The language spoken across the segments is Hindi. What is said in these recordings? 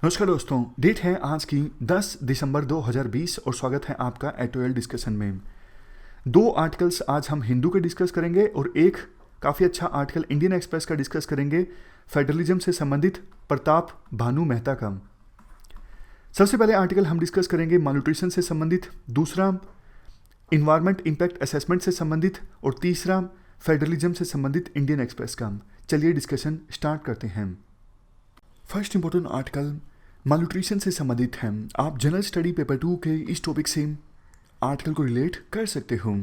नमस्कार दोस्तों, डेट है आज की 10 दिसंबर 2020 और स्वागत है आपका एटोएल डिस्कशन में। दो आर्टिकल्स आज हम हिंदू के डिस्कस करेंगे और एक काफ़ी अच्छा आर्टिकल इंडियन एक्सप्रेस का डिस्कस करेंगे फेडरलिज्म से संबंधित प्रताप भानु मेहता का। सबसे पहले आर्टिकल हम डिस्कस करेंगे मालन्यूट्रिशन से संबंधित, दूसरा इन्वायरमेंट इम्पैक्ट असेसमेंट से संबंधित और तीसरा फेडरलिज्म से संबंधित इंडियन एक्सप्रेस का। चलिए डिस्कशन स्टार्ट करते हैं। फर्स्ट इंपॉर्टेंट आर्टिकल मालन्यूट्रिशन से संबंधित है। आप जनरल स्टडी पेपर 2 के इस टॉपिक से आर्टिकल को रिलेट कर सकते हो।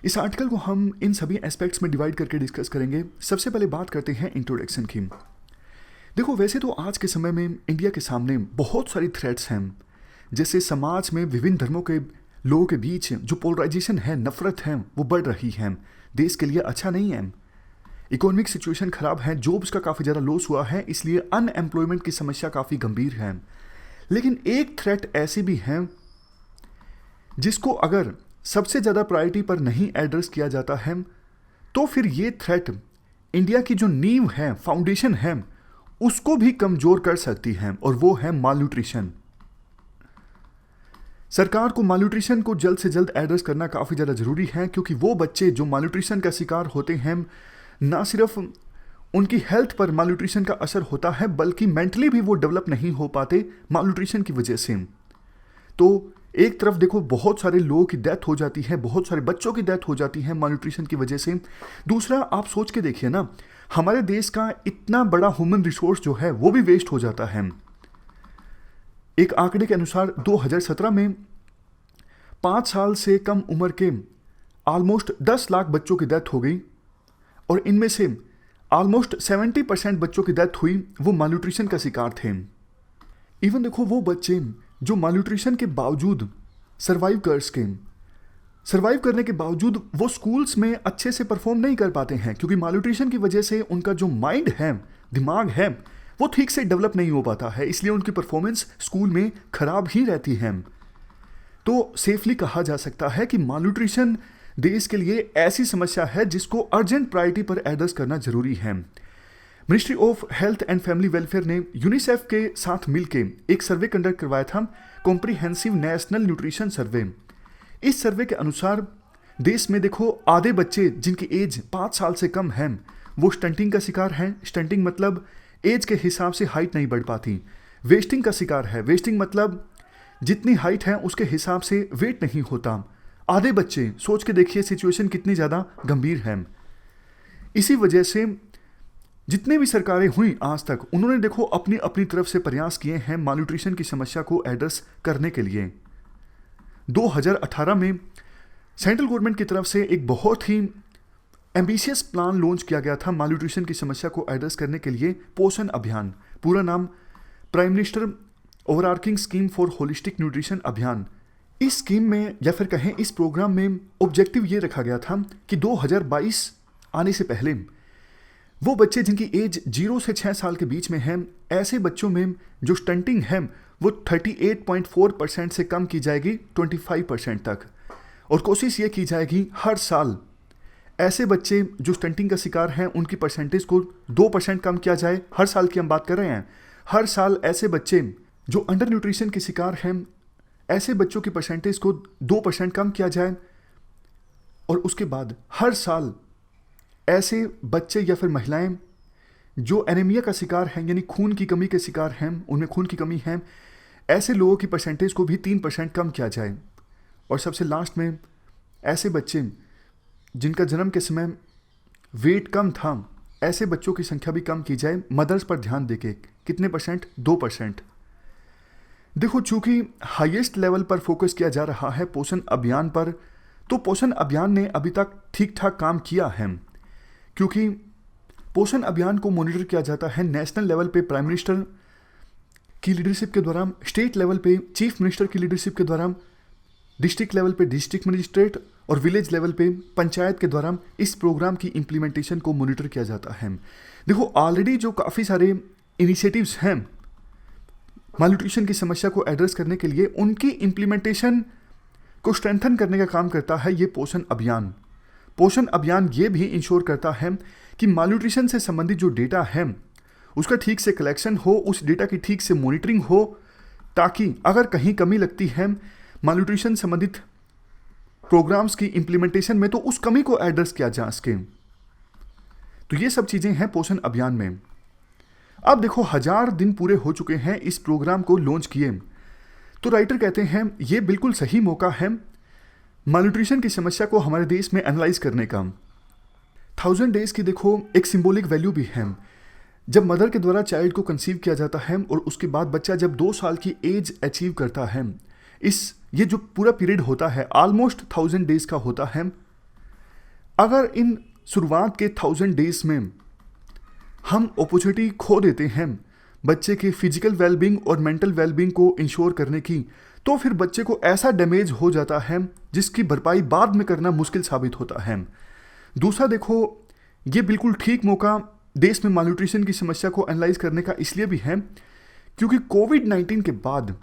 इस आर्टिकल को हम इन सभी एस्पेक्ट्स में डिवाइड करके डिस्कस करेंगे। सबसे पहले बात करते हैं इंट्रोडक्शन की। देखो, वैसे तो आज के समय में इंडिया के सामने बहुत सारी थ्रेट्स हैं, जैसे समाज में विभिन्न धर्मों के लोगों के बीच जो पोलराइजेशन है, नफरत है, वो बढ़ रही है, देश के लिए अच्छा नहीं है। इकोनॉमिक सिचुएशन खराब है, जॉब्स का काफ़ी ज़्यादा लॉस हुआ है, इसलिए अनएम्प्लॉयमेंट की समस्या काफ़ी गंभीर है। लेकिन एक थ्रेट ऐसी भी है जिसको अगर सबसे ज़्यादा प्रायोरिटी पर नहीं एड्रेस किया जाता है तो फिर ये थ्रेट इंडिया की जो नींव है, फाउंडेशन है, उसको भी कमज़ोर कर सकती है, और वो है मालन्यूट्रिशन। सरकार को मालन्यूट्रिशन को जल्द से जल्द एड्रेस करना काफ़ी ज़्यादा ज़रूरी है, क्योंकि वो बच्चे जो मालन्यूट्रिशन का शिकार होते हैं, ना सिर्फ उनकी हेल्थ पर मालन्यूट्रिशन का असर होता है, बल्कि मेंटली भी वो डेवलप नहीं हो पाते मालन्यूट्रिशन की वजह से। तो एक तरफ देखो, बहुत सारे लोगों की डेथ हो जाती है, बहुत सारे बच्चों की डेथ हो जाती है मालन्यूट्रिशन की वजह से। दूसरा, आप सोच के देखिए ना, हमारे देश का इतना बड़ा ह्यूमन रिसोर्स जो है वो भी वेस्ट हो जाता है। एक आंकड़े के अनुसार 2017 में 5 साल से कम उम्र के ऑलमोस्ट 10 लाख बच्चों की डेथ हो गई, और इनमें से ऑलमोस्ट 70% बच्चों की डेथ हुई वो मालन्यूट्रिशन का शिकार थे। इवन देखो, वो बच्चे जो मालन्यूट्रिशन के बावजूद सर्वाइव करने के बावजूद वो स्कूल्स में अच्छे से परफॉर्म नहीं कर पाते हैं, क्योंकि मालन्यूट्रिशन की वजह से उनका जो माइंड है, दिमाग है, वो ठीक से डेवलप नहीं हो पाता है, इसलिए उनकी परफॉर्मेंस स्कूल में खराब ही रहती है। तो सेफली कहा जा सकता है कि मालन्यूट्रिशन देश के लिए ऐसी समस्या है जिसको अर्जेंट प्रायोरिटी पर एड्रेस करना जरूरी है। Ministry of health and family welfare ने यूनिसेफ के साथ मिलकर एक सर्वे कंडक्ट करवाया था, कॉम्प्रिहेंसिव नेशनल न्यूट्रिशन सर्वे। इस सर्वे के अनुसार देश में देखो, आधे बच्चे जिनकी एज 5 साल से कम है वो स्टंटिंग का शिकार हैं। स्टंटिंग मतलब एज के हिसाब से हाइट नहीं बढ़ पाती। वेस्टिंग का शिकार है। वेस्टिंग मतलब जितनी हाइट है उसके हिसाब से वेट नहीं होता। आधे बच्चे, सोच के देखिए सिचुएशन कितनी ज़्यादा गंभीर है। इसी वजह से जितने भी सरकारें हुई आज तक, उन्होंने देखो अपनी अपनी तरफ से प्रयास किए हैं मालन्यूट्रिशन की समस्या को एड्रेस करने के लिए। 2018 में सेंट्रल गवर्नमेंट की तरफ से एक बहुत ही एम्बिशियस प्लान लॉन्च किया गया था मालन्यूट्रिशन की समस्या को एड्रेस करने के लिए, पोषण अभियान। पूरा नाम prime minister overarching scheme for holistic nutrition Abhiyan. इस स्कीम में या फिर कहें इस प्रोग्राम में ऑब्जेक्टिव ये रखा गया था कि 2022 आने से पहले वो बच्चे जिनकी एज 0 से 6 साल के बीच में है, ऐसे बच्चों में जो स्टंटिंग है वो 38.4% से कम की जाएगी 25% तक, और कोशिश ये की जाएगी हर साल ऐसे बच्चे जो स्टंटिंग का शिकार हैं उनकी परसेंटेज को 2% कम किया जाए। हर साल की हम बात कर रहे हैं। हर साल ऐसे बच्चे जो अंडर न्यूट्रिशन के शिकार हैं, ऐसे बच्चों की परसेंटेज को 2% कम किया जाए, और उसके बाद हर साल ऐसे बच्चे या फिर महिलाएं जो एनीमिया का शिकार हैं, यानी खून की कमी के शिकार हैं, उनमें खून की कमी है, ऐसे लोगों की परसेंटेज को भी 3% कम किया जाए। और सबसे लास्ट में ऐसे बच्चे जिनका जन्म के समय वेट कम था, ऐसे बच्चों की संख्या भी कम की जाए, मदर्स पर ध्यान देके। कितने परसेंट? 2%। देखो, चूंकि हाईएस्ट लेवल पर फोकस किया जा रहा है पोषण अभियान पर, तो पोषण अभियान ने अभी तक ठीक ठाक काम किया है, क्योंकि पोषण अभियान को मॉनिटर किया जाता है नेशनल लेवल पे प्राइम मिनिस्टर की लीडरशिप के द्वारा, स्टेट लेवल पे चीफ मिनिस्टर की लीडरशिप के द्वारा, डिस्ट्रिक्ट लेवल पे डिस्ट्रिक्ट मजिस्ट्रेट और विलेज लेवल पे पंचायत के द्वारा इस प्रोग्राम की इम्प्लीमेंटेशन को मॉनिटर किया जाता है। देखो, ऑलरेडी जो काफ़ी सारे इनिशिएटिव्स हैं मालन्यूट्रिशन की समस्या को एड्रेस करने के लिए, उनकी इम्प्लीमेंटेशन को स्ट्रेंथन करने का काम करता है ये पोषण अभियान। पोषण अभियान ये भी इंश्योर करता है कि मालन्यूट्रिशन से संबंधित जो डेटा है उसका ठीक से कलेक्शन हो, उस डेटा की ठीक से मॉनिटरिंग हो, ताकि अगर कहीं कमी लगती है मालन्यूट्रिशन संबंधित प्रोग्राम्स की इम्प्लीमेंटेशन में तो उस कमी को एड्रेस किया जा सके। तो ये सब चीज़ें हैं पोषण अभियान में। अब देखो 1000 दिन पूरे हो चुके हैं इस प्रोग्राम को लॉन्च किए, तो राइटर कहते हैं ये बिल्कुल सही मौका है मालन्यूट्रिशन की समस्या को हमारे देश में एनालाइज करने का। 1000 डेज की देखो एक सिंबॉलिक वैल्यू भी है। जब मदर के द्वारा चाइल्ड को कंसीव किया जाता है और उसके बाद बच्चा जब 2 साल की एज अचीव करता है, ये जो पूरा पीरियड होता है ऑलमोस्ट 1000 डेज का होता है। अगर इन शुरुआत के 1000 डेज में हम अपॉर्चुनिटी खो देते हैं बच्चे के फिजिकल वेलबींग और मेंटल वेलबींग को इंश्योर करने की, तो फिर बच्चे को ऐसा डैमेज हो जाता है जिसकी भरपाई बाद में करना मुश्किल साबित होता है। दूसरा देखो, ये बिल्कुल ठीक मौका देश में मालन्यूट्रिशन की समस्या को एनालाइज करने का इसलिए भी है क्योंकि कोविड-19 के बाद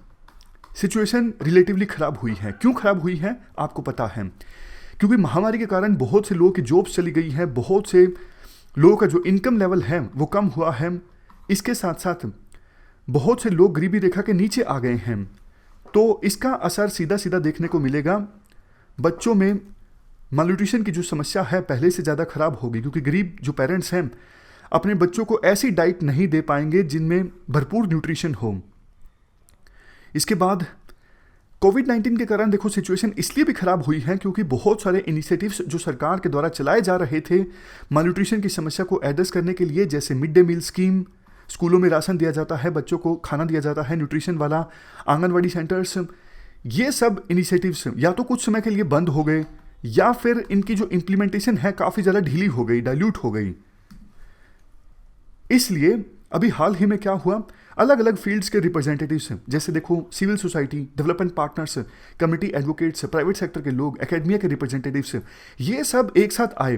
सिचुएशन रिलेटिवली ख़राब हुई है। क्यों ख़राब हुई है आपको पता है, क्योंकि महामारी के कारण बहुत से लोगों की जॉब्स चली गई है, बहुत से लोगों का जो इनकम लेवल है वो कम हुआ है। इसके साथ साथ बहुत से लोग गरीबी रेखा के नीचे आ गए हैं। तो इसका असर सीधा सीधा देखने को मिलेगा, बच्चों में मालन्यूट्रिशन की जो समस्या है पहले से ज़्यादा ख़राब होगी, क्योंकि गरीब जो पेरेंट्स हैं अपने बच्चों को ऐसी डाइट नहीं दे पाएंगे जिनमें भरपूर न्यूट्रिशन हो। इसके बाद कोविड-19 के कारण देखो सिचुएशन इसलिए भी ख़राब हुई है क्योंकि बहुत सारे इनिशिएटिव्स जो सरकार के द्वारा चलाए जा रहे थे मालन्यूट्रिशन की समस्या को एड्रेस करने के लिए, जैसे मिड डे मील स्कीम, स्कूलों में राशन दिया जाता है, बच्चों को खाना दिया जाता है न्यूट्रिशन वाला, आंगनवाड़ी सेंटर्स, ये सब इनिशिएटिव्स या तो कुछ समय के लिए बंद हो गए या फिर इनकी जो इम्प्लीमेंटेशन है काफ़ी ज़्यादा ढीली हो गई, डाइल्यूट हो गई। इसलिए अभी हाल ही में क्या हुआ, अलग अलग फील्ड्स के रिप्रेजेंटेटिव्स हैं, जैसे देखो civil society, development partners, community advocates, private sector के लोग, एकेडमिया के रिप्रेजेंटेटिव्स, ये सब एक साथ आए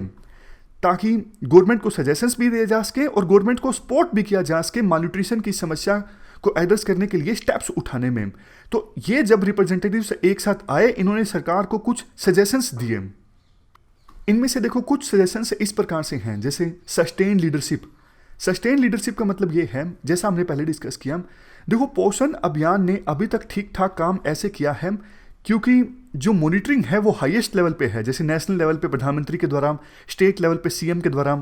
ताकि गवर्नमेंट को सजेशंस भी दिए जा सके और गवर्नमेंट को सपोर्ट भी किया जा सके मालन्यूट्रिशन की समस्या को एड्रेस करने के लिए स्टेप्स उठाने में। तो ये जब रिप्रेजेंटेटिव्स एक साथ आए, इन्होंने सरकार को कुछ सजेशंस दिए। इनमें से देखो कुछ सजेशंस इस प्रकार से हैं, जैसे सस्टेन लीडरशिप। सस्टेन लीडरशिप का मतलब ये है, जैसा हमने पहले डिस्कस किया, देखो पोषण अभियान ने अभी तक ठीक ठाक काम ऐसे किया है क्योंकि जो मॉनिटरिंग है वो हाईएस्ट लेवल पे है, जैसे नेशनल लेवल पे प्रधानमंत्री के द्वारा, स्टेट लेवल पे सीएम के द्वारा।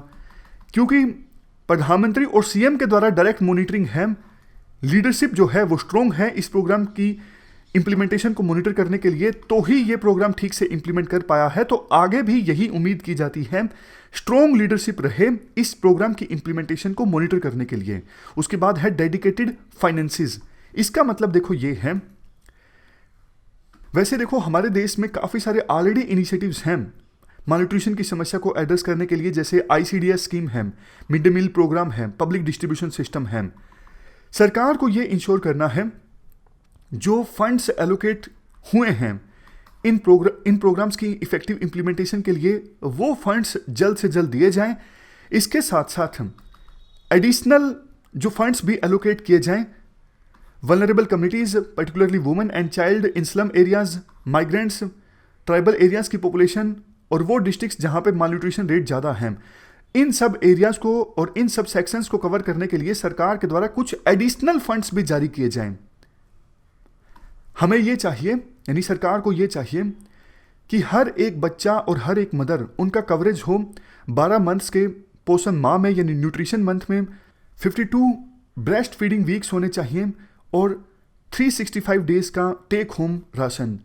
क्योंकि प्रधानमंत्री और सीएम के द्वारा डायरेक्ट मॉनिटरिंग है, लीडरशिप जो है वो स्ट्रॉन्ग है इस प्रोग्राम की इम्प्लीमेंटेशन को मॉनिटर करने के लिए, तो ही ये प्रोग्राम ठीक से इम्प्लीमेंट कर पाया है। तो आगे भी यही उम्मीद की जाती है, स्ट्रॉन्ग लीडरशिप रहे इस प्रोग्राम की इम्प्लीमेंटेशन को मॉनिटर करने के लिए। उसके बाद है डेडिकेटेड फाइनेंसेस। इसका मतलब देखो ये है, वैसे देखो हमारे देश में काफ़ी सारे ऑलरेडी इनिशिएटिव्स हैं मालन्यूट्रिशन की समस्या को एड्रेस करने के लिए, जैसे ICDS स्कीम है, मिड डे मील प्रोग्राम है, पब्लिक डिस्ट्रीब्यूशन सिस्टम है। सरकार को ये इंश्योर करना है जो फंड्स एलोकेट हुए हैं इन प्रोग्राम्स की इफेक्टिव इम्प्लीमेंटेशन के लिए, वो फंड्स जल्द से जल्द दिए जाएं। इसके साथ साथ एडिशनल जो फंड्स भी एलोकेट किए जाएं vulnerable communities, particularly women and child in slum areas, migrants, tribal areas की पॉपुलेशन और वो डिस्ट्रिक्ट्स जहाँ पे मालन्यूट्रिशन रेट ज़्यादा हैं, इन सब एरियाज़ को और इन सब सेक्शंस को कवर करने के लिए सरकार के द्वारा कुछ एडिशनल फंड्स भी जारी किए जाएं। हमें ये चाहिए, यानी सरकार को ये चाहिए कि हर एक बच्चा और हर एक मदर, उनका कवरेज हो 12 मंथ्स के पोषण माह में, यानी न्यूट्रिशन मंथ में 52 ब्रेस्ट फीडिंग वीक्स होने चाहिए और 365 डेज का टेक होम राशन।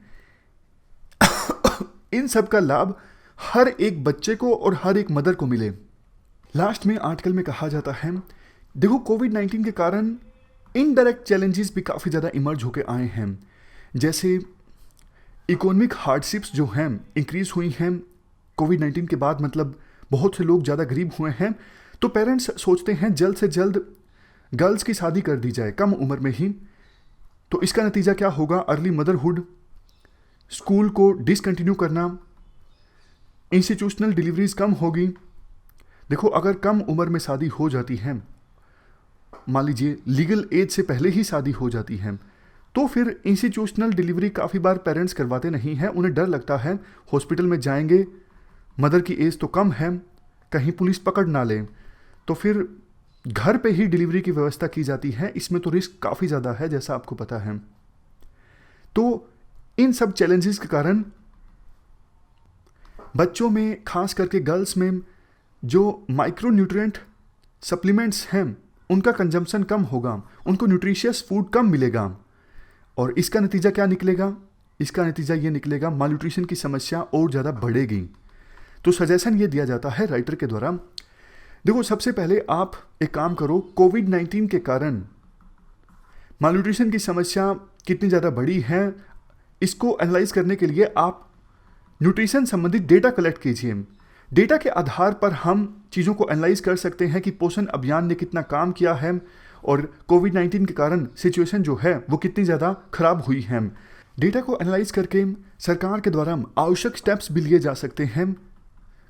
इन सब का लाभ हर एक बच्चे को और हर एक मदर को मिले। लास्ट में आर्टिकल में कहा जाता है, देखो कोविड-19 के कारण इनडायरेक्ट चैलेंजेस भी काफ़ी ज़्यादा इमर्ज होकर आए हैं, जैसे इकोनॉमिक हार्डशिप्स जो हैं इंक्रीज हुई हैं कोविड-19 के बाद, मतलब बहुत से लोग ज़्यादा गरीब हुए हैं। तो पेरेंट्स सोचते हैं जल्द से जल्द गर्ल्स की शादी कर दी जाए कम उम्र में ही। तो इसका नतीजा क्या होगा, अर्ली मदरहुड, स्कूल को डिसकंटिन्यू करना, इंस्टीट्यूशनल डिलीवरीज कम होगी। देखो अगर कम उम्र में शादी हो जाती है, मान लीजिए लीगल एज से पहले ही शादी हो जाती है, तो फिर इंस्टीट्यूशनल डिलीवरी काफ़ी बार पेरेंट्स करवाते नहीं हैं। उन्हें डर लगता है हॉस्पिटल में जाएंगे, मदर की एज तो कम है, कहीं पुलिस पकड़ ना ले, तो फिर घर पे ही डिलीवरी की व्यवस्था की जाती है, इसमें तो रिस्क काफ़ी ज़्यादा है जैसा आपको पता है। तो इन सब चैलेंजेस के कारण बच्चों में, खास करके गर्ल्स में, जो माइक्रोन्यूट्रिएंट सप्लीमेंट्स हैं उनका कंजम्पशन कम होगा, उनको न्यूट्रिशियस फूड कम मिलेगा। और इसका नतीजा क्या निकलेगा? इसका नतीजा ये निकलेगा मालन्यूट्रिशन की समस्या और ज़्यादा बढ़ेगी। तो सजेशन ये दिया जाता है राइटर के द्वारा, देखो सबसे पहले आप एक काम करो, कोविड-19 के कारण मालन्यूट्रिशन की समस्या कितनी ज़्यादा बढ़ी है इसको एनालाइज करने के लिए आप न्यूट्रिशन संबंधित डेटा कलेक्ट कीजिए। डेटा के आधार पर हम चीज़ों को एनालाइज कर सकते हैं कि पोषण अभियान ने कितना काम किया है और कोविड-19 के कारण सिचुएशन जो है वो कितनी ज़्यादा खराब हुई है। डेटा को एनालाइज करके सरकार के द्वारा आवश्यक स्टेप्स भी लिए जा सकते हैं,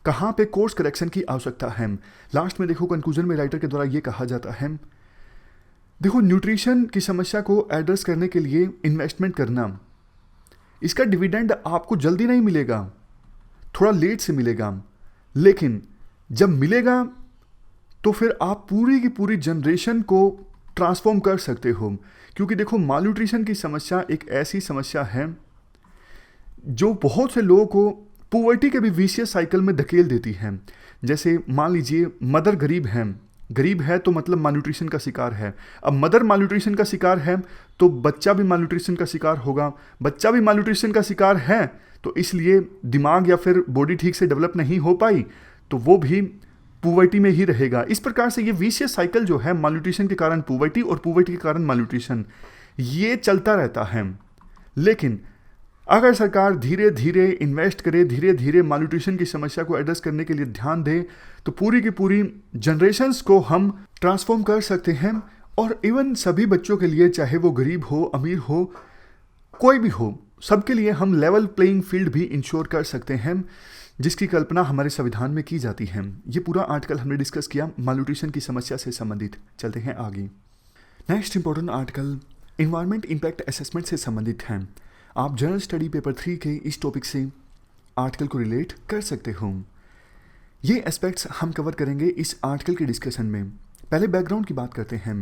कहाँ पे कोर्स करेक्शन की आवश्यकता है। लास्ट में देखो कंक्लूजन में राइटर के द्वारा ये कहा जाता है, देखो न्यूट्रिशन की समस्या को एड्रेस करने के लिए इन्वेस्टमेंट करना, इसका डिविडेंड आपको जल्दी नहीं मिलेगा, थोड़ा लेट से मिलेगा, लेकिन जब मिलेगा तो फिर आप पूरी की पूरी जनरेशन को ट्रांसफॉर्म कर सकते हो। क्योंकि देखो मालन्यूट्रिशन की समस्या एक ऐसी समस्या है जो बहुत से लोगों को पॉवर्टी के भी विशियस साइकिल में धकेल देती है। जैसे मान लीजिए मदर गरीब है तो मतलब मालन्यूट्रिशन का शिकार है। अब मदर मालन्यूट्रिशन का शिकार है तो बच्चा भी मालन्यूट्रिशन का शिकार होगा, बच्चा भी मालन्यूट्रिशन का शिकार है तो इसलिए दिमाग या फिर बॉडी ठीक से डेवलप नहीं हो पाई तो वो भी पॉवर्टी में ही रहेगा। इस प्रकार से ये विशियस साइकिल जो है मालन्यूट्रिशन के कारण पॉवर्टी और पॉवर्टी के कारण मालन्यूट्रिशन, ये चलता रहता है। लेकिन अगर सरकार धीरे धीरे इन्वेस्ट करे, धीरे धीरे मालन्यूट्रिशन की समस्या को एड्रेस करने के लिए ध्यान दे तो पूरी की पूरी जनरेशन्स को हम ट्रांसफॉर्म कर सकते हैं। और इवन सभी बच्चों के लिए, चाहे वो गरीब हो, अमीर हो, कोई भी हो, सबके लिए हम लेवल प्लेइंग फील्ड भी इंश्योर कर सकते हैं, जिसकी कल्पना हमारे संविधान में की जाती है। ये पूरा आर्टिकल हमने डिस्कस किया मालन्यूट्रिशन की समस्या से संबंधित। चलते हैं आगे। Next important article environment impact assessment से संबंधित है। आप जनरल स्टडी पेपर 3 के इस टॉपिक से आर्टिकल को रिलेट कर सकते हो। ये एस्पेक्ट्स हम कवर करेंगे इस आर्टिकल के डिस्कशन में। पहले बैकग्राउंड की बात करते हैं।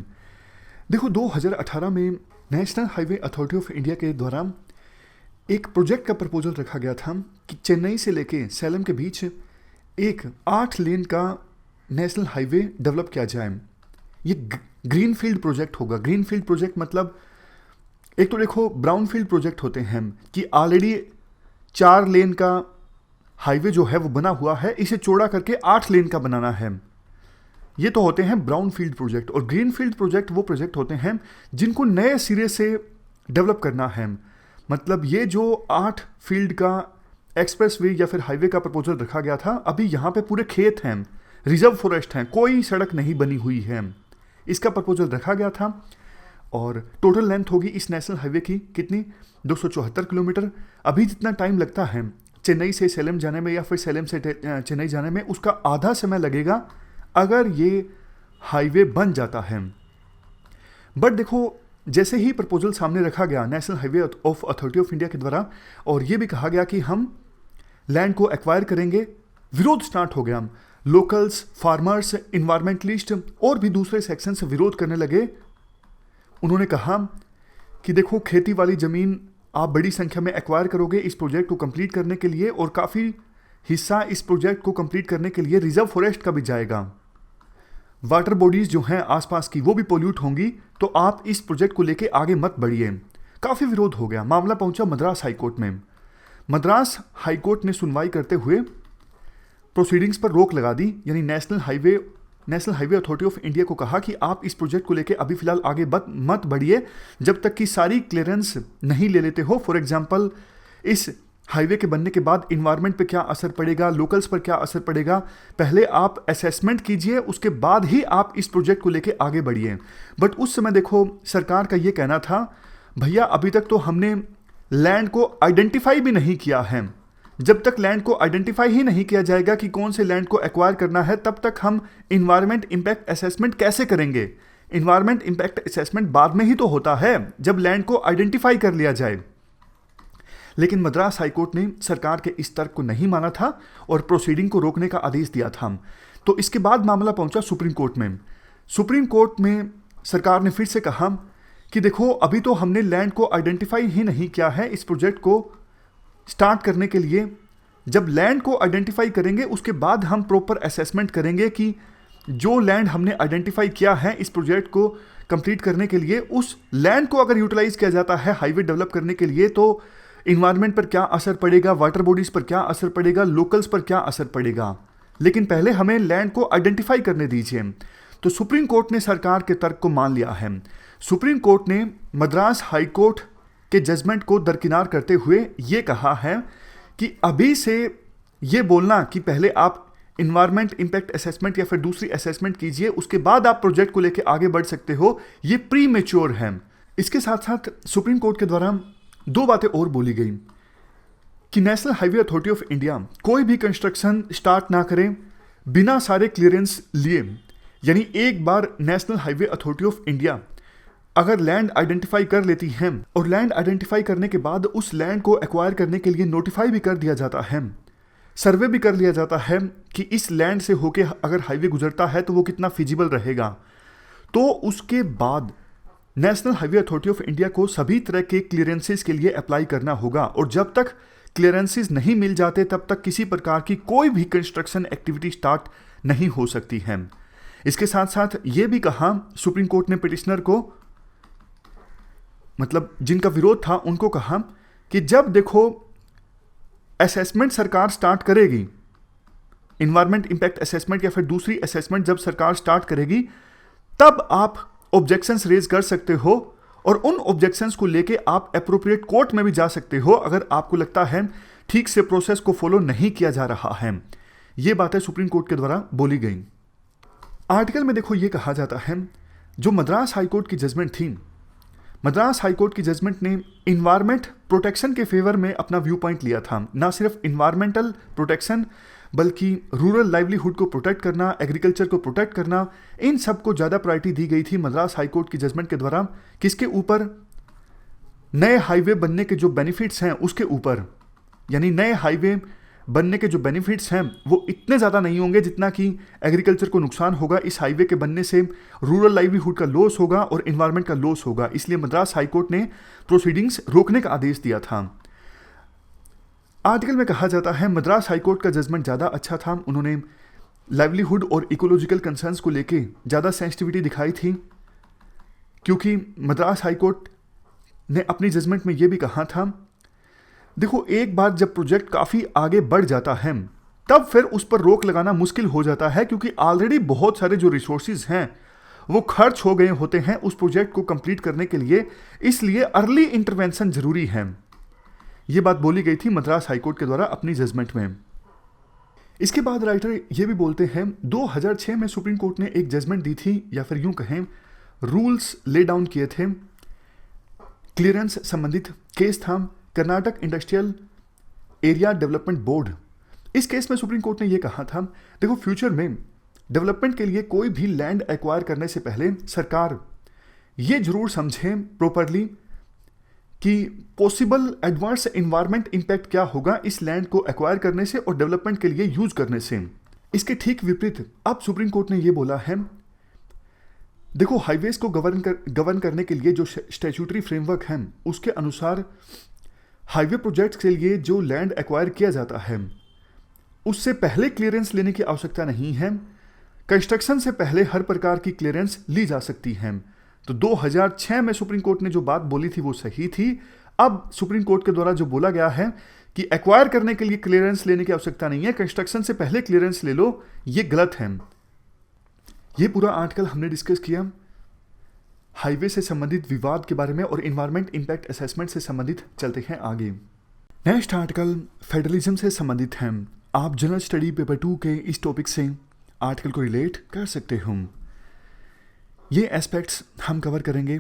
देखो 2018 में national highway authority of India के द्वारा एक प्रोजेक्ट का प्रपोजल रखा गया था कि चेन्नई से लेके सैलम के बीच एक 8 लेन का नेशनल हाईवे डेवलप किया जाए। ये ग्रीन फील्ड प्रोजेक्ट होगा। ग्रीन फील्ड प्रोजेक्ट मतलब एक तो देखो ब्राउन फील्ड प्रोजेक्ट होते हैं कि ऑलरेडी 4 लेन का हाईवे जो है वो बना हुआ है, इसे चौड़ा करके 8 लेन का बनाना है। ये तो होते हैं ब्राउन फील्ड प्रोजेक्ट। और ग्रीन फील्ड प्रोजेक्ट वो प्रोजेक्ट होते हैं जिनको नए सिरे से डेवलप करना है। मतलब ये जो 8 फील्ड का एक्सप्रेसवे या फिर हाईवे का प्रपोजल रखा गया था, अभी यहाँ पे पूरे खेत हैं, रिजर्व फॉरेस्ट हैं, कोई सड़क नहीं बनी हुई है। इसका प्रपोजल रखा गया था और टोटल लेंथ होगी इस नेशनल हाईवे की कितनी, 274 किलोमीटर। अभी जितना टाइम लगता है चेन्नई से सैलम जाने में या फिर सैलम से चेन्नई जाने में, उसका आधा समय लगेगा अगर ये हाईवे बन जाता है। बट देखो जैसे ही प्रपोजल सामने रखा गया national highway of authority of India के द्वारा और ये भी कहा गया कि हम लैंड को एक्वायर करेंगे, विरोध स्टार्ट हो गया। लोकल्स, फार्मर्स, इन्वायरमेंटलिस्ट और भी दूसरे सेक्शन से विरोध करने लगे। उन्होंने कहा कि देखो खेती वाली ज़मीन आप बड़ी संख्या में एक्वायर करोगे इस प्रोजेक्ट को कंप्लीट करने के लिए और काफ़ी हिस्सा इस प्रोजेक्ट को कंप्लीट करने के लिए रिजर्व फॉरेस्ट का भी जाएगा। वाटर बॉडीज़ जो हैं आसपास की वो भी पोल्यूट होंगी, तो आप इस प्रोजेक्ट को लेके आगे मत बढ़िए। काफ़ी विरोध हो गया, मामला पहुंचा मद्रास हाईकोर्ट में। मद्रास हाईकोर्ट ने सुनवाई करते हुए प्रोसीडिंग्स पर रोक लगा दी, यानी national highway authority of India को कहा कि आप इस प्रोजेक्ट को लेके अभी फिलहाल आगे मत बढ़िए जब तक कि सारी क्लियरेंस नहीं ले लेते हो। फॉर एग्जाम्पल इस हाईवे के बनने के बाद इन्वायरमेंट पे क्या असर पड़ेगा, लोकल्स पर क्या असर पड़ेगा, पहले आप असेसमेंट कीजिए, उसके बाद ही आप इस प्रोजेक्ट को लेके आगे बढ़िए। बट उस समय देखो सरकार का ये कहना था, भैया अभी तक तो हमने लैंड को आइडेंटिफाई भी नहीं किया है। जब तक लैंड को आइडेंटिफाई ही नहीं किया जाएगा कि कौन से लैंड को एक्वायर करना है, तब तक हम इन्वायरमेंट इम्पैक्ट असेसमेंट कैसे करेंगे। इन्वायरमेंट इम्पैक्ट असेसमेंट बाद में ही तो होता है जब लैंड को आइडेंटिफाई कर लिया जाए। लेकिन मद्रास हाईकोर्ट ने सरकार के इस तर्क को नहीं माना था और प्रोसीडिंग को रोकने का आदेश दिया था। तो इसके बाद मामला पहुंचा सुप्रीम कोर्ट में। सुप्रीम कोर्ट में सरकार ने फिर से कहा कि देखो अभी तो हमने लैंड को आइडेंटिफाई ही नहीं किया है इस प्रोजेक्ट को स्टार्ट करने के लिए। जब लैंड को आइडेंटिफाई करेंगे उसके बाद हम प्रॉपर असेसमेंट करेंगे कि जो लैंड हमने आइडेंटिफाई किया है इस प्रोजेक्ट को कंप्लीट करने के लिए, उस लैंड को अगर यूटिलाइज किया जाता है हाईवे डेवलप करने के लिए तो इन्वायरमेंट पर क्या असर पड़ेगा, वाटर बॉडीज पर क्या असर पड़ेगा, लोकल्स पर क्या असर पड़ेगा। लेकिन पहले हमें लैंड को आइडेंटिफाई करने दीजिए। तो सुप्रीम कोर्ट ने सरकार के तर्क को मान लिया है। सुप्रीम कोर्ट ने मद्रास हाई कोर्ट के जजमेंट को दरकिनार करते हुए ये कहा है कि अभी से ये बोलना कि पहले आप इन्वायरमेंट इंपैक्ट असेसमेंट या फिर दूसरी असेसमेंट कीजिए उसके बाद आप प्रोजेक्ट को लेकर आगे बढ़ सकते हो, ये प्री मेच्योर है। इसके साथ साथ सुप्रीम कोर्ट के द्वारा दो बातें और बोली गई कि national highway authority of India कोई भी कंस्ट्रक्शन स्टार्ट ना करें बिना सारे क्लियरेंस लिए। यानी एक बार national highway authority of India अगर लैंड आइडेंटिफाई कर लेती है और लैंड आइडेंटिफाई करने के बाद उस लैंड को एक्वायर करने के लिए नोटिफाई भी कर दिया जाता है, सर्वे भी कर लिया जाता है कि इस लैंड से होके अगर हाईवे गुजरता है तो वो कितना फिजिबल रहेगा, तो उसके बाद national highway authority of India को सभी तरह के क्लियरेंसेस के लिए अप्लाई करना होगा। और जब तक क्लियरेंसेस नहीं मिल जाते तब तक किसी प्रकार की कोई भी कंस्ट्रक्शन एक्टिविटी स्टार्ट नहीं हो सकती है। इसके साथ साथ ये भी कहा सुप्रीम कोर्ट ने पिटिशनर को, मतलब जिनका विरोध था उनको कहा कि जब देखो असेसमेंट सरकार स्टार्ट करेगी, इन्वायरमेंट इंपैक्ट असेसमेंट या फिर दूसरी असेसमेंट जब सरकार स्टार्ट करेगी तब आप ऑब्जेक्शंस रेज कर सकते हो और उन ऑब्जेक्शंस को लेके आप एप्रोप्रिएट कोर्ट में भी जा सकते हो अगर आपको लगता है ठीक से प्रोसेस को फॉलो नहीं किया जा रहा है। ये बातें सुप्रीम कोर्ट के द्वारा बोली गई। आर्टिकल में देखो ये कहा जाता है जो मद्रास हाईकोर्ट की जजमेंट थी, मद्रास हाईकोर्ट की जजमेंट ने इन्वायरमेंट प्रोटेक्शन के फेवर में अपना व्यू पॉइंट लिया था। ना सिर्फ इन्वायरमेंटल प्रोटेक्शन बल्कि रूरल लाइवलीहुड को प्रोटेक्ट करना, एग्रीकल्चर को प्रोटेक्ट करना, इन सब को ज़्यादा प्रायोरिटी दी गई थी मद्रास हाईकोर्ट की जजमेंट के द्वारा। किसके ऊपर? नए हाईवे बनने के जो बेनिफिट्स हैं उसके ऊपर। यानी नए हाईवे बनने के जो बेनिफिट्स हैं वो इतने ज़्यादा नहीं होंगे जितना कि एग्रीकल्चर को नुकसान होगा। इस हाईवे के बनने से रूरल लाइवलीहुड का लॉस होगा और इन्वायरमेंट का लॉस होगा। इसलिए मद्रास हाईकोर्ट ने प्रोसीडिंग्स रोकने का आदेश दिया था। आर्टिकल में कहा जाता है मद्रास हाईकोर्ट का जजमेंट ज़्यादा अच्छा था। उन्होंने लाइवलीहुड और इकोलॉजिकल कंसर्न्स को लेके ज़्यादा सेंसिटिविटी दिखाई थी, क्योंकि मद्रास हाईकोर्ट ने अपनी जजमेंट में ये भी कहा था देखो एक बार जब प्रोजेक्ट काफ़ी आगे बढ़ जाता है तब फिर उस पर रोक लगाना मुश्किल हो जाता है, क्योंकि ऑलरेडी बहुत सारे जो रिसोर्सेज हैं वो खर्च हो गए होते हैं उस प्रोजेक्ट को कंप्लीट करने के लिए। इसलिए अर्ली इंटरवेंशन जरूरी है। ये बात बोली गई थी मद्रास हाईकोर्ट के द्वारा अपनी जजमेंट में। इसके बाद राइटर ये भी बोलते हैं 2006 में सुप्रीम कोर्ट ने एक जजमेंट दी थी, या फिर यूं कहें रूल्स ले डाउन किए थे। क्लियरेंस संबंधित केस था Karnataka industrial area development board. इस केस में सुप्रीम कोर्ट ने यह कहा था देखो फ्यूचर में डेवलपमेंट के लिए कोई भी लैंड एक्वायर करने से पहले सरकार ये जरूर समझे प्रॉपरली कि पॉसिबल एडवर्स एनवायरमेंट इंपैक्ट क्या होगा इस लैंड को एक्वायर करने से और डेवलपमेंट के लिए यूज करने से। इसके ठीक विपरीत अब सुप्रीम कोर्ट ने यह बोला है देखो हाईवेज को गवर्न करने के लिए जो स्टैट्यूटरी फ्रेमवर्क है उसके अनुसार हाईवे प्रोजेक्ट्स के लिए जो लैंड एक्वायर किया जाता है उससे पहले क्लियरेंस लेने की आवश्यकता नहीं है। कंस्ट्रक्शन से पहले हर प्रकार की क्लियरेंस ली जा सकती है। तो 2006 में सुप्रीम कोर्ट ने जो बात बोली थी वो सही थी। अब सुप्रीम कोर्ट के द्वारा जो बोला गया है कि एक्वायर करने के लिए क्लियरेंस लेने की आवश्यकता नहीं है, कंस्ट्रक्शन से पहले क्लियरेंस ले लो, ये गलत है। ये पूरा आर्टिकल हमने डिस्कस किया हाईवे से संबंधित विवाद के बारे में और इन्वायरमेंट इंपैक्ट असेसमेंट से संबंधित। चलते हैं आगे। नेक्स्ट आर्टिकल फेडरलिज्म से संबंधित है। आप जनरल स्टडी पेपर 2 के इस टॉपिक से आर्टिकल को रिलेट कर सकते हो। ये एस्पेक्ट्स हम कवर करेंगे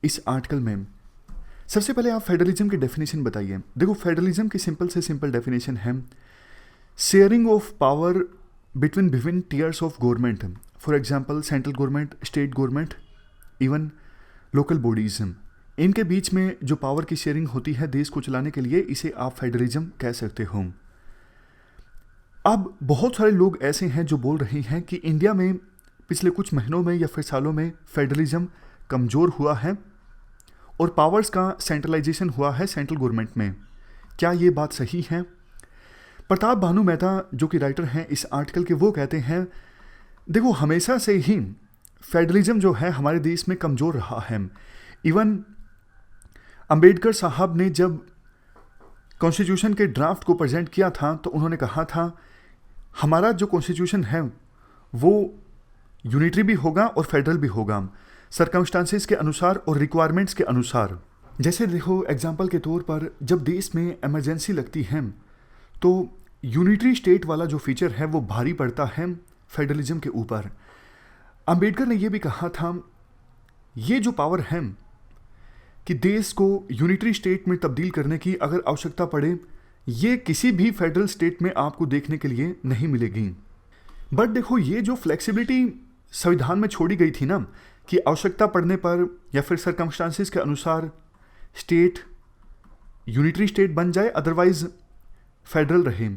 इस आर्टिकल में। सबसे पहले आप फेडरलिज्म की डेफिनेशन बताइए। देखो फेडरलिज्म की सिंपल से सिंपल डेफिनेशन है शेयरिंग ऑफ पावर बिटवीन विभिन्न tears of government, for example central government, state government, even local bodies. इनके बीच में जो पावर की शेयरिंग होती है देश को चलाने के लिए, इसे आप फेडरलिज्म कह सकते हो। अब बहुत सारे लोग ऐसे हैं जो बोल रहे हैं कि इंडिया में पिछले कुछ महीनों में या फिर सालों में फेडरलिज्म कमज़ोर हुआ है और पावर्स का सेंट्रलाइजेशन हुआ है सेंट्रल गवर्नमेंट में। क्या ये बात सही है? प्रताप भानु मेहता जो कि राइटर हैं इस आर्टिकल के, वो कहते हैं देखो हमेशा से ही फेडरलिज्म जो है हमारे देश में कमज़ोर रहा है। इवन अंबेडकर साहब ने जब कॉन्स्टिट्यूशन के ड्राफ्ट को प्रेजेंट किया था तो उन्होंने कहा था हमारा जो कॉन्स्टिट्यूशन है वो यूनिटरी भी होगा और फेडरल भी होगा, सर्कमस्टांसेस के अनुसार और रिक्वायरमेंट्स के अनुसार। जैसे देखो एग्जांपल के तौर पर जब देश में इमरजेंसी लगती है तो यूनिटरी स्टेट वाला जो फीचर है वो भारी पड़ता है फेडरलिज्म के ऊपर। अंबेडकर ने यह भी कहा था ये जो पावर है कि देश को यूनिटरी स्टेट में तब्दील करने की अगर आवश्यकता पड़े, ये किसी भी फेडरल स्टेट में आपको देखने के लिए नहीं मिलेगी। बट देखो ये जो फ्लेक्सिबिलिटी संविधान में छोड़ी गई थी ना कि आवश्यकता पड़ने पर या फिर सर्कमस्टांसेस के अनुसार स्टेट यूनिटरी स्टेट बन जाए, अदरवाइज फेडरल रहे,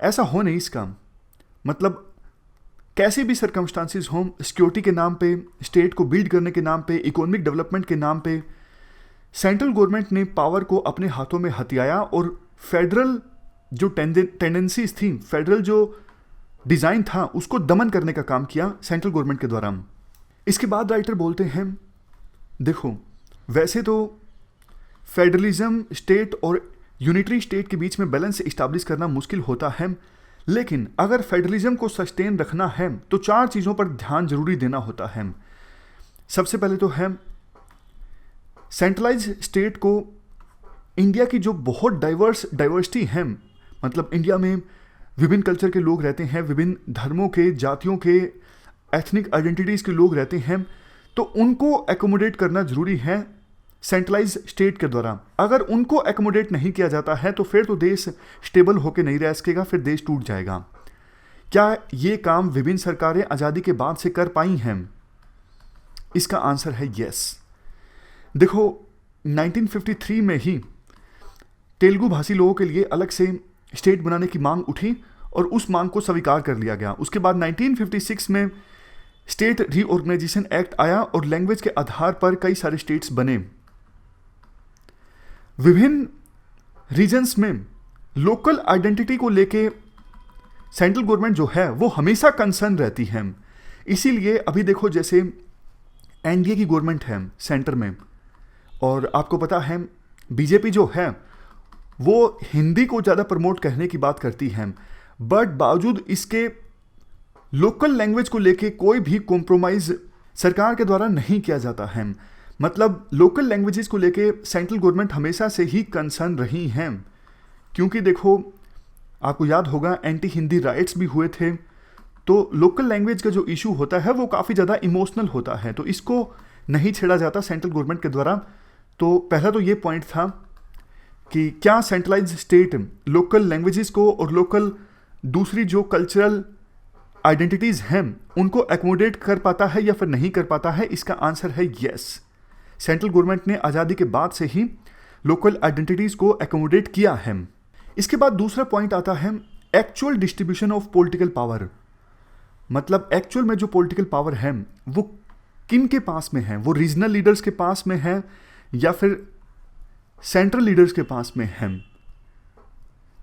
ऐसा हो नहीं इसका। मतलब कैसे भी सर्कमस्टांसेस हों, सिक्योरिटी के नाम पे, स्टेट को बिल्ड करने के नाम पे, इकोनॉमिक डेवलपमेंट के नाम पे सेंट्रल गवर्नमेंट ने पावर को अपने हाथों में हथियाया और फेडरल जो टेंडेंसीज थी, फेडरल जो डिज़ाइन था, उसको दमन करने का काम किया सेंट्रल गवर्नमेंट के द्वारा। इसके बाद राइटर बोलते हैं देखो वैसे तो फेडरलिज्म स्टेट और यूनिटरी स्टेट के बीच में बैलेंस इस्टेब्लिश करना मुश्किल होता है, लेकिन अगर फेडरलिज्म को सस्टेन रखना है तो 4 चीज़ों पर ध्यान जरूरी देना होता है। सबसे पहले तो है सेंट्रलाइज स्टेट को इंडिया की जो बहुत डाइवर्सिटी है, मतलब इंडिया में विभिन्न कल्चर के लोग रहते हैं, विभिन्न धर्मों के, जातियों के, एथनिक आइडेंटिटीज़ के लोग रहते हैं, तो उनको एकोमोडेट करना जरूरी है सेंट्रलाइज स्टेट के द्वारा। अगर उनको एकोमोडेट नहीं किया जाता है तो फिर तो देश स्टेबल होकर नहीं रह सकेगा, फिर देश टूट जाएगा। क्या ये काम विभिन्न सरकारें आज़ादी के बाद से कर पाई हैं? इसका आंसर है यस। देखो 1953 में ही तेलुगु भाषी लोगों के लिए अलग से स्टेट बनाने की मांग उठी और उस मांग को स्वीकार कर लिया गया। उसके बाद 1956 में स्टेट रीऑर्गेनाइजेशन एक्ट आया और लैंग्वेज के आधार पर कई सारे स्टेट्स बने। विभिन्न रीजन्स में लोकल आइडेंटिटी को लेके सेंट्रल गवर्नमेंट जो है वो हमेशा कंसर्न रहती है। इसीलिए अभी देखो जैसे एनडीए की गवर्नमेंट है सेंटर में, और आपको पता है बीजेपी जो है वो हिंदी को ज़्यादा प्रमोट करने की बात करती है, बट बावजूद इसके लोकल लैंग्वेज को लेके कोई भी कॉम्प्रोमाइज़ सरकार के द्वारा नहीं किया जाता है। मतलब लोकल लैंग्वेजेस को लेके सेंट्रल गवर्नमेंट हमेशा से ही कंसर्न रही हैं, क्योंकि देखो आपको याद होगा एंटी हिंदी राइट्स भी हुए थे, तो लोकल लैंग्वेज का जो इशू होता है वो काफ़ी ज़्यादा इमोशनल होता है, तो इसको नहीं छेड़ा जाता सेंट्रल गवर्नमेंट के द्वारा। तो पहला तो ये पॉइंट था कि क्या सेंट्रलाइज स्टेट लोकल लैंग्वेजेस को और लोकल दूसरी जो कल्चरल आइडेंटिटीज़ हैं उनको एकोमोडेट कर पाता है या फिर नहीं कर पाता है? इसका आंसर है यस। सेंट्रल गवर्नमेंट ने आज़ादी के बाद से ही लोकल आइडेंटिटीज़ को एकोमोडेट किया है। इसके बाद दूसरा पॉइंट आता है actual distribution of political power. मतलब एक्चुअल में जो पॉलिटिकल पावर है वो किन के पास में है? वो रीजनल लीडर्स के पास में है या फिर सेंट्रल लीडर्स के पास में है?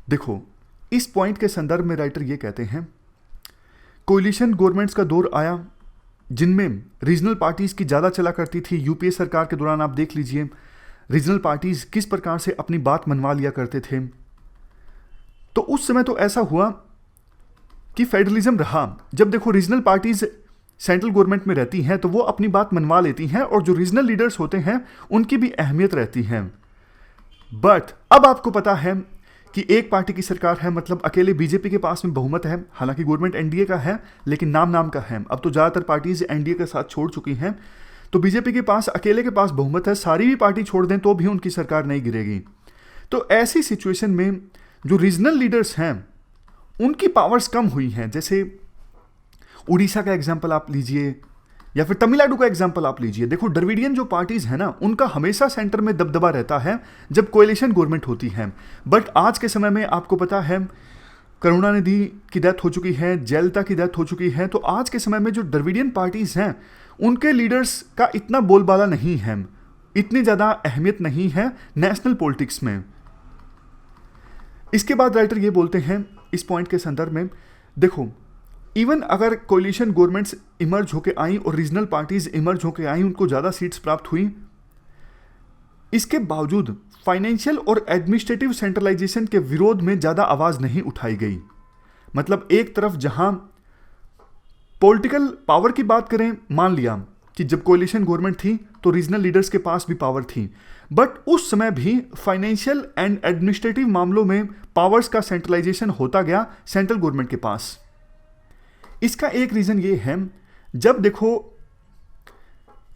देखो इस पॉइंट के संदर्भ में राइटर ये कहते हैं कोलिशन गवर्नमेंट्स का दौर आया जिनमें रीजनल पार्टीज़ की ज़्यादा चला करती थी। यूपीए सरकार के दौरान आप देख लीजिए रीजनल पार्टीज़ किस प्रकार से अपनी बात मनवा लिया करते थे। तो उस समय तो ऐसा हुआ कि फेडरलिज्म रहा। जब देखो रीजनल पार्टीज़ सेंट्रल गवर्नमेंट में रहती हैं तो वो अपनी बात मनवा लेती हैं और जो रीजनल लीडर्स होते हैं उनकी भी अहमियत रहती है। बट अब आपको पता है कि एक पार्टी की सरकार है, मतलब अकेले बीजेपी के पास में बहुमत है, हालांकि गवर्नमेंट एनडीए का है लेकिन नाम का है। अब तो ज़्यादातर पार्टीज एनडीए के साथ छोड़ चुकी हैं, तो बीजेपी के पास अकेले के पास बहुमत है, सारी भी पार्टी छोड़ दें तो भी उनकी सरकार नहीं गिरेगी। तो ऐसी सिचुएशन में जो रीजनल लीडर्स हैं उनकी पावर्स कम हुई हैं। जैसे उड़ीसा का एग्जाम्पल आप लीजिए या फिर तमिलनाडु का एग्जाम्पल आप लीजिए। देखो द्रविडियन जो पार्टीज है ना उनका हमेशा सेंटर में दबदबा रहता है जब कोएलिशन गवर्नमेंट होती है। बट आज के समय में आपको पता है करुणानिधि की डेथ हो चुकी है, जयललिता की डेथ हो चुकी है, तो आज के समय में जो द्रविडियन पार्टीज हैं उनके लीडर्स का इतना बोलबाला नहीं है, इतनी ज़्यादा अहमियत नहीं है नेशनल पॉलिटिक्स में। इसके बाद राइटर ये बोलते हैं इस पॉइंट के संदर्भ में, देखो इवन अगर कोलिशन गवर्नमेंट्स इमर्ज होकर आई और रीजनल पार्टीज इमर्ज होकर आई, उनको ज़्यादा सीट्स प्राप्त हुई, इसके बावजूद फाइनेंशियल और एडमिनिस्ट्रेटिव सेंट्रलाइजेशन के विरोध में ज़्यादा आवाज़ नहीं उठाई गई। मतलब एक तरफ जहां पॉलिटिकल पावर की बात करें, मान लिया कि जब कोलिशन गवर्नमेंट थी तो रीजनल लीडर्स के पास भी पावर थी, बट उस समय भी फाइनेंशियल एंड एडमिनिस्ट्रेटिव मामलों में पावर्स का सेंट्रलाइजेशन होता गया सेंट्रल गवर्नमेंट के पास। इसका एक रीज़न ये है, जब देखो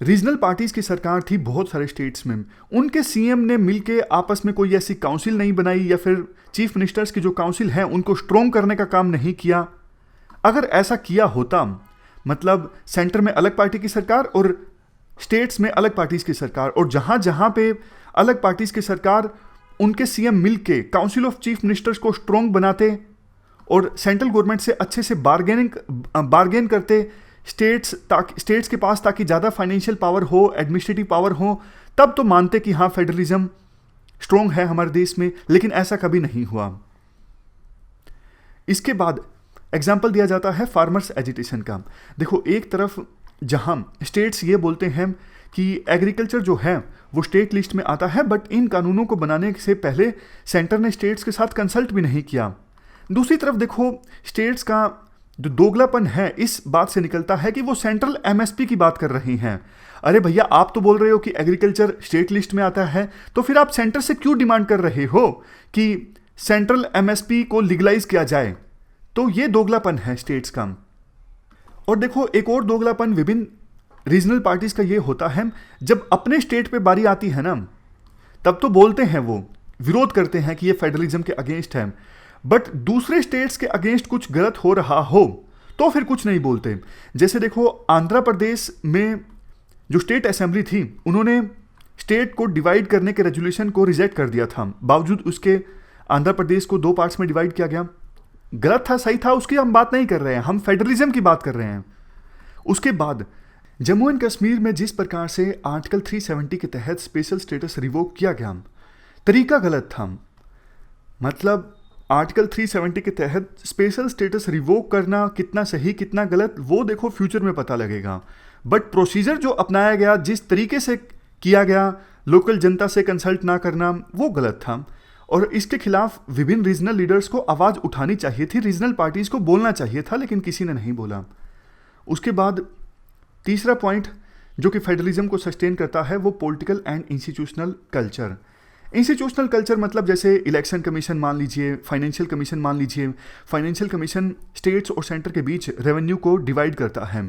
रीजनल पार्टीज की सरकार थी बहुत सारे स्टेट्स में, उनके सीएम ने मिलके आपस में कोई ऐसी काउंसिल नहीं बनाई या फिर चीफ मिनिस्टर्स की जो काउंसिल है उनको स्ट्रॉन्ग करने का काम नहीं किया। अगर ऐसा किया होता, मतलब सेंटर में अलग पार्टी की सरकार और स्टेट्स में अलग पार्टीज की सरकार, और जहां जहां पे अलग पार्टीज की सरकार उनके सीएम मिलके काउंसिल ऑफ चीफ मिनिस्टर्स को स्ट्रॉन्ग बनाते और सेंट्रल गवर्नमेंट से अच्छे से बार्गेन करते स्टेट्स के पास, ताकि ज़्यादा फाइनेंशियल पावर हो, एडमिनिस्ट्रेटिव पावर हो, तब तो मानते कि हाँ फेडरलिज्म स्ट्रॉन्ग है हमारे देश में, लेकिन ऐसा कभी नहीं हुआ। इसके बाद एग्जाम्पल दिया जाता है फार्मर्स एजिटेशन का। देखो एक तरफ जहां स्टेट्स ये बोलते हैं कि एग्रीकल्चर जो है वो स्टेट लिस्ट में आता है, बट इन कानूनों को बनाने से पहले सेंटर ने स्टेट्स के साथ कंसल्ट भी नहीं किया। दूसरी तरफ देखो स्टेट्स का जो दोगलापन है इस बात से निकलता है कि वो सेंट्रल एमएसपी की बात कर रही हैं। अरे भैया, आप तो बोल रहे हो कि एग्रीकल्चर स्टेट लिस्ट में आता है, तो फिर आप सेंटर से क्यों डिमांड कर रहे हो कि सेंट्रल एमएसपी को लीगलाइज किया जाए? तो ये दोगलापन है स्टेट्स का। और देखो एक और दोगलापन विभिन्न रीजनल पार्टीज का ये होता है, जब अपने स्टेट पे बारी आती है ना, तब तो बोलते हैं, वो विरोध करते हैं कि ये फेडरलिज्म के अगेंस्ट है, बट दूसरे स्टेट्स के अगेंस्ट कुछ गलत हो रहा हो तो फिर कुछ नहीं बोलते। जैसे देखो आंध्र प्रदेश में जो स्टेट असेंबली थी, उन्होंने स्टेट को डिवाइड करने के रेजोल्यूशन को रिजेक्ट कर दिया था, बावजूद उसके आंध्र प्रदेश को 2 पार्ट्स में डिवाइड किया गया। गलत था सही था उसकी हम बात नहीं कर रहे हैं, हम फेडरलिज्म की बात कर रहे हैं। उसके बाद जम्मू एंड कश्मीर में जिस प्रकार से आर्टिकल 370 के तहत स्पेशल स्टेटस रिवोक किया गया, तरीका गलत था। मतलब आर्टिकल 370 के तहत स्पेशल स्टेटस रिवोक करना कितना सही कितना गलत वो देखो फ्यूचर में पता लगेगा, बट प्रोसीजर जो अपनाया गया, जिस तरीके से किया गया, लोकल जनता से कंसल्ट ना करना, वो गलत था। और इसके खिलाफ विभिन्न रीजनल लीडर्स को आवाज़ उठानी चाहिए थी, रीजनल पार्टीज को बोलना चाहिए था, लेकिन किसी ने नहीं बोला। उसके बाद तीसरा पॉइंट जो कि फेडरलिज्म को सस्टेन करता है वो political and institutional culture. Institutional culture मतलब जैसे इलेक्शन कमीशन मान लीजिए, फाइनेंशियल कमीशन मान लीजिए। फाइनेंशियल कमीशन स्टेट्स और सेंटर के बीच रेवेन्यू को डिवाइड करता है।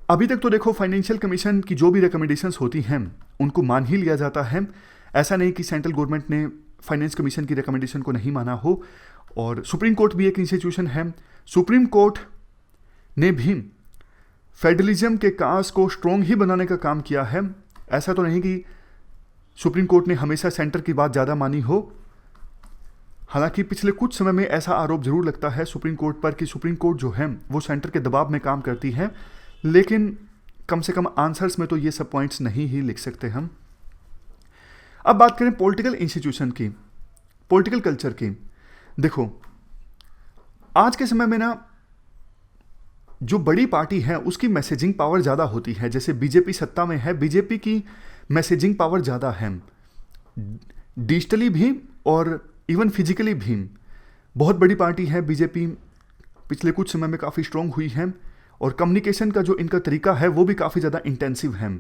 अभी तक तो देखो फाइनेंशियल कमीशन की जो भी रिकमेंडेशंस होती हैं उनको मान ही लिया जाता है, ऐसा नहीं कि सेंट्रल गवर्नमेंट ने फाइनेंस कमीशन की रिकमेंडेशन को नहीं माना हो। और सुप्रीम कोर्ट भी एक इंस्टीट्यूशन है, सुप्रीम कोर्ट ने भी फेडरलिज्म के काज को स्ट्रॉन्ग ही बनाने का काम किया है। ऐसा तो नहीं कि सुप्रीम कोर्ट ने हमेशा सेंटर की बात ज़्यादा मानी हो। हालांकि पिछले कुछ समय में ऐसा आरोप जरूर लगता है सुप्रीम कोर्ट पर कि सुप्रीम कोर्ट जो है वो सेंटर के दबाव में काम करती है, लेकिन कम से कम आंसर्स में तो ये सब पॉइंट्स नहीं ही लिख सकते हम। अब बात करें पॉलिटिकल इंस्टीट्यूशन की, पॉलिटिकल कल्चर की। देखो आज के समय में ना जो बड़ी पार्टी है उसकी मैसेजिंग पावर ज़्यादा होती है। जैसे बीजेपी सत्ता में है, बीजेपी की मैसेजिंग पावर ज़्यादा है, डिजिटली भी और इवन फिजिकली भी। बहुत बड़ी पार्टी है बीजेपी, पिछले कुछ समय में काफ़ी स्ट्रॉन्ग हुई है और कम्युनिकेशन का जो इनका तरीका है वो भी काफ़ी ज़्यादा इंटेंसिव है।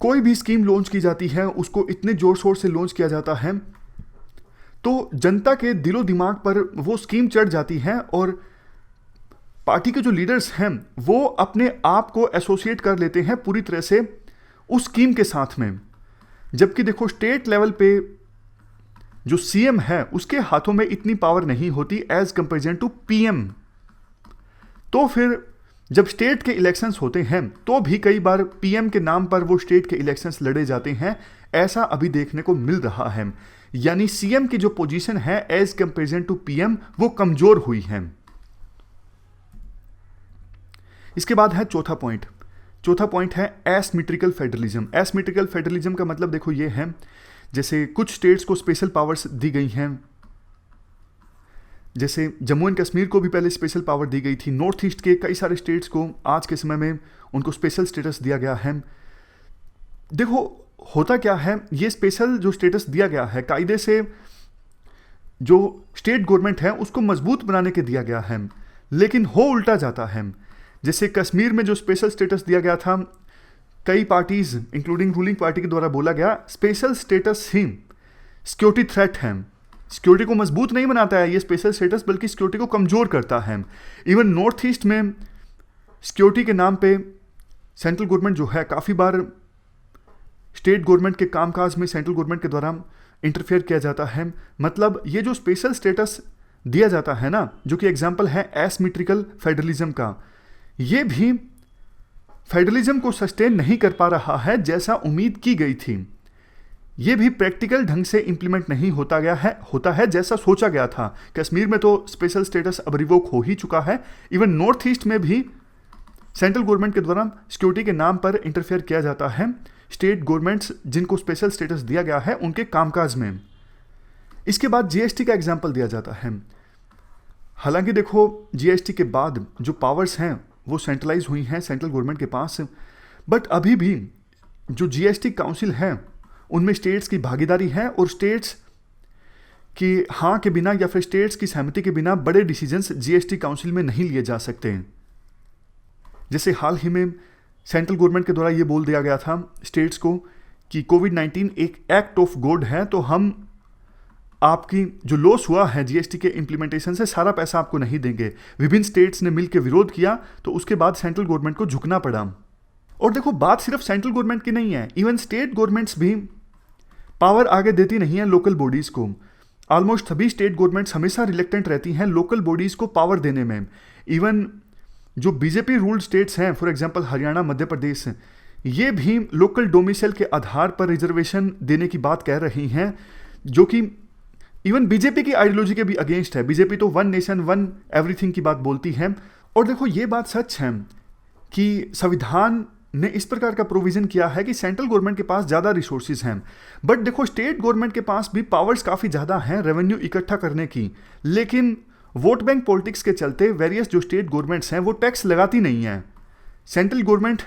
कोई भी स्कीम लॉन्च की जाती है उसको इतने जोर शोर से लॉन्च किया जाता है तो जनता के दिलो दिमाग पर वो स्कीम चढ़ जाती है और पार्टी के जो लीडर्स हैं वो अपने आप को एसोसिएट कर लेते हैं पूरी तरह से उस स्कीम के साथ में। जबकि देखो स्टेट लेवल पे जो सीएम है उसके हाथों में इतनी पावर नहीं होती एज कंपेरिजन टू पीएम। तो फिर जब स्टेट के इलेक्शंस होते हैं तो भी कई बार पीएम के नाम पर वो स्टेट के इलेक्शंस लड़े जाते हैं, ऐसा अभी देखने को मिल रहा है। यानी सीएम की जो पोजीशन है एज कंपेरिजन टू पीएम वो कमजोर हुई है। इसके बाद है चौथा पॉइंट है एसिमेट्रिकल फेडरलिज्म। एसिमेट्रिकल फेडरलिज्म का मतलब देखो ये है, जैसे कुछ स्टेट्स को स्पेशल पावर्स दी गई हैं, जैसे जम्मू एंड कश्मीर को भी पहले स्पेशल पावर दी गई थी, नॉर्थ ईस्ट के कई सारे स्टेट्स को आज के समय में उनको स्पेशल स्टेटस दिया गया है। देखो होता क्या है, ये स्पेशल जो स्टेटस दिया गया है कायदे से जो स्टेट गवर्नमेंट है उसको मजबूत बनाने के दिया गया है, लेकिन हो उल्टा जाता है। जैसे कश्मीर में जो स्पेशल स्टेटस दिया गया था, कई पार्टीज इंक्लूडिंग रूलिंग पार्टी के द्वारा बोला गया स्पेशल स्टेटस ही सिक्योरिटी थ्रेट है, सिक्योरिटी को मजबूत नहीं बनाता है ये स्पेशल स्टेटस, बल्कि सिक्योरिटी को कमजोर करता है। इवन नॉर्थ ईस्ट में सिक्योरिटी के नाम पे सेंट्रल गवर्नमेंट जो है काफ़ी बार स्टेट गवर्नमेंट के कामकाज में सेंट्रल गवर्नमेंट के द्वारा इंटरफेयर किया जाता है। मतलब ये जो स्पेशल स्टेटस दिया जाता है ना, जो कि एग्जाम्पल है एसिमेट्रिकल फेडरलिज्म का, ये भी फेडरलिज्म को सस्टेन नहीं कर पा रहा है जैसा उम्मीद की गई थी। ये भी प्रैक्टिकल ढंग से इंप्लीमेंट नहीं होता है जैसा सोचा गया था। कश्मीर में तो स्पेशल स्टेटस अब रिवोक हो ही चुका है। इवन नॉर्थ ईस्ट में भी सेंट्रल गवर्नमेंट के द्वारा सिक्योरिटी के नाम पर इंटरफेयर किया जाता है स्टेट गवर्नमेंट्स जिनको स्पेशल स्टेटस दिया गया है उनके कामकाज में। इसके बाद जीएसटी का एग्जाम्पल दिया जाता है। हालांकि देखो जीएसटी के बाद जो पावर्स हैं वो सेंट्रलाइज हुई हैं सेंट्रल गवर्नमेंट के पास, बट अभी भी जो जीएसटी काउंसिल है उनमें स्टेट्स की भागीदारी है और स्टेट्स की हाँ के बिना या फिर स्टेट्स की सहमति के बिना बड़े डिसीजंस जीएसटी काउंसिल में नहीं लिए जा सकते। जैसे हाल ही में सेंट्रल गवर्नमेंट के द्वारा ये बोल दिया गया था स्टेट्स को कि कोविड-19 एक एक्ट ऑफ गॉड है, तो हम आपकी जो लॉस हुआ है जीएसटी के इम्प्लीमेंटेशन से सारा पैसा आपको नहीं देंगे। विभिन्न स्टेट्स ने मिलकर विरोध किया तो उसके बाद सेंट्रल गवर्नमेंट को झुकना पड़ा। और देखो बात सिर्फ सेंट्रल गवर्नमेंट की नहीं है, इवन स्टेट गवर्नमेंट्स भी पावर आगे देती नहीं है लोकल बॉडीज को। ऑलमोस्ट सभी स्टेट गवर्नमेंट्स हमेशा रिलेक्टेंट रहती हैं लोकल बॉडीज को पावर देने में। इवन जो बीजेपी रूल्ड स्टेट्स हैं, फॉर एग्जांपल हरियाणा, मध्य प्रदेश, ये भी लोकल डोमिसाइल के आधार पर रिजर्वेशन देने की बात कह रही हैं, जो कि इवन बीजेपी की आइडियोलॉजी के भी अगेंस्ट है। बीजेपी तो वन नेशन वन एवरीथिंग की बात बोलती है। और देखो ये बात सच है कि संविधान ने इस प्रकार का प्रोविजन किया है कि सेंट्रल गवर्नमेंट के पास ज़्यादा रिसोर्सेज हैं, बट देखो स्टेट गवर्नमेंट के पास भी पावर्स काफ़ी ज़्यादा हैं रेवेन्यू इकट्ठा करने की, लेकिन वोट बैंक पॉलिटिक्स के चलते वेरियस जो स्टेट गवर्नमेंट्स हैं वो टैक्स लगाती नहीं हैं। सेंट्रल गवर्नमेंट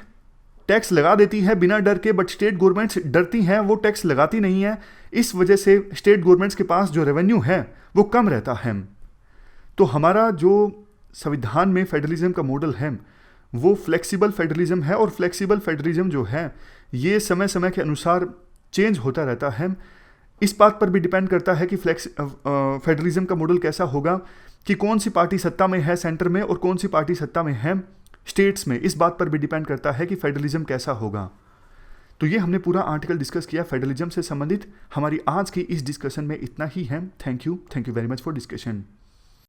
टैक्स लगा देती है बिना डर के, बट स्टेट गवर्नमेंट्स डरती हैं, वो टैक्स लगाती नहीं है। इस वजह से स्टेट गवर्नमेंट्स के पास जो रेवेन्यू है वो कम रहता है। तो हमारा जो संविधान में फेडरलिज्म का मॉडल है वो फ्लेक्सिबल फेडरलिज्म है, और फ्लेक्सिबल फेडरलिज्म जो है ये समय समय के अनुसार चेंज होता रहता है। इस बात पर भी डिपेंड करता है कि फेडरलिज्म का मॉडल कैसा होगा, कि कौन सी पार्टी सत्ता में है सेंटर में और कौन सी पार्टी सत्ता में है स्टेट्स में। इस बात पर भी डिपेंड करता है कि फेडरलिज्म कैसा होगा। तो ये हमने पूरा आर्टिकल डिस्कस किया फेडरलिज्म से संबंधित। हमारी आज की इस डिस्कशन में इतना ही है। Thank you very much for discussion.